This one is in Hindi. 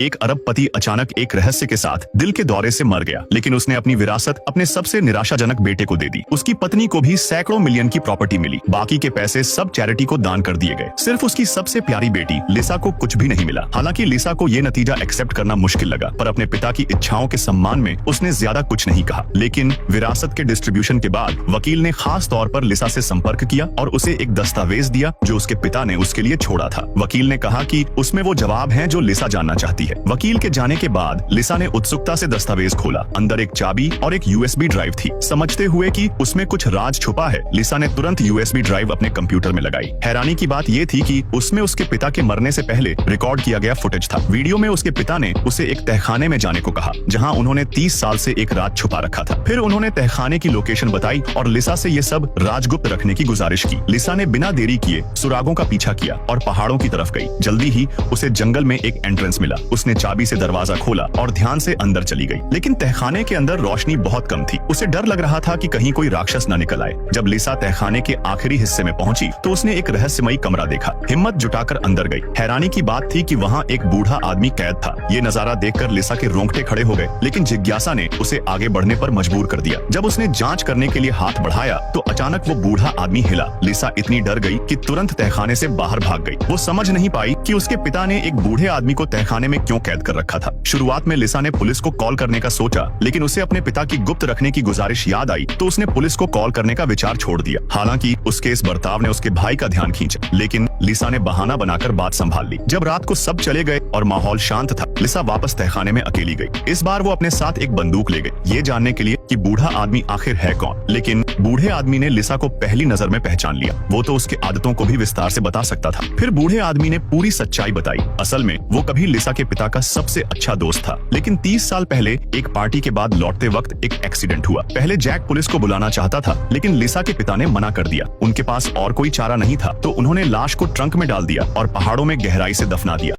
एक अरबपति अचानक एक रहस्य के साथ दिल के दौरे से मर गया, लेकिन उसने अपनी विरासत अपने सबसे निराशाजनक बेटे को दे दी। उसकी पत्नी को भी सैकड़ों मिलियन की प्रॉपर्टी मिली। बाकी के पैसे सब चैरिटी को दान कर दिए गए। सिर्फ उसकी सबसे प्यारी बेटी लिसा को कुछ भी नहीं मिला। हालांकि लिसा को ये नतीजा एक्सेप्ट करना मुश्किल लगा, पर अपने पिता की इच्छाओं के सम्मान में उसने ज्यादा कुछ नहीं कहा। लेकिन विरासत के डिस्ट्रीब्यूशन के बाद वकील ने खास तौर पर लिसा से संपर्क किया और उसे एक दस्तावेज दिया जो उसके पिता ने उसके लिए छोड़ा था। वकील ने कहा कि उसमें वो जवाब हैं जो लिसा जानना चाहती है। वकील के जाने के बाद लिसा ने उत्सुकता से दस्तावेज खोला। अंदर एक चाबी और एक यूएसबी ड्राइव थी। समझते हुए कि उसमें कुछ राज छुपा है, लिसा ने तुरंत यूएसबी ड्राइव अपने कंप्यूटर में लगाई। हैरानी की बात ये थी कि उसमें उसके पिता के मरने से पहले रिकॉर्ड किया गया फुटेज था। वीडियो में उसके पिता ने उसे एक तहखाने में जाने को कहा, जहां उन्होंने 30 साल से एक राज छुपा रखा था। फिर उन्होंने तहखाने की लोकेशन बताई और लिसा से ये सब राजगुप्त रखने की गुजारिश की। लिसा ने बिना देरी किए सुरागों का पीछा किया और पहाड़ों की तरफ गई। जल्दी ही उसे जंगल में एक एंट्रेंस मिला। उसने चाबी से दरवाजा खोला और ध्यान से अंदर चली गई। लेकिन तहखाने के अंदर रोशनी बहुत कम थी। उसे डर लग रहा था कि कहीं कोई राक्षस न निकल आए। जब लिसा तहखाने के आखिरी हिस्से में पहुंची तो उसने एक रहस्यमयी कमरा देखा। हिम्मत जुटाकर अंदर गई। हैरानी की बात थी कि वहाँ एक बूढ़ा आदमी कैद था। ये नजारा देखकर लिसा के रोंगटे खड़े हो गए, लेकिन जिज्ञासा ने उसे आगे बढ़ने पर मजबूर कर दिया। जब उसने जांच करने के लिए हाथ बढ़ाया तो अचानक वो बूढ़ा आदमी हिला। लिसा इतनी डर गई कि तुरंत तहखाने से बाहर भाग गई। वो समझ नहीं पाई कि उसके पिता ने एक बूढ़े आदमी को तहखाने में क्यों कैद कर रखा था। शुरुआत में लिसा ने पुलिस को कॉल करने का सोचा, लेकिन उसे अपने पिता की गुप्त रखने की गुजारिश याद आई तो उसने पुलिस को कॉल करने का विचार छोड़ दिया। हालांकि उसके इस बर्ताव ने उसके भाई का ध्यान खींचा, लेकिन लिसा ने बहाना बनाकर बात संभाल ली। जब रात को सब चले गए और माहौल शांत था, लिसा वापस तहखाने में अकेली गई। इस बार वो अपने साथ एक बंदूक ले गई, ये जानने के लिए कि बूढ़ा आदमी आखिर है कौन। लेकिन बूढ़े आदमी ने लिसा को पहली नजर में पहचान लिया। वो तो उसके आदतों को भी विस्तार से बता सकता था। फिर बूढ़े आदमी ने पूरी सच्चाई बताई। असल में वो कभी लिसा के पिता का सबसे अच्छा दोस्त था, लेकिन 30 साल पहले एक पार्टी के बाद लौटते वक्त एक एक्सीडेंट हुआ। पहले जैक पुलिस को बुलाना चाहता था, लेकिन लिसा के पिता ने मना कर दिया। उनके पास और कोई चारा नहीं था, तो उन्होंने लाश को ट्रंक में डाल दिया और पहाड़ों में गहराई से दफना दिया।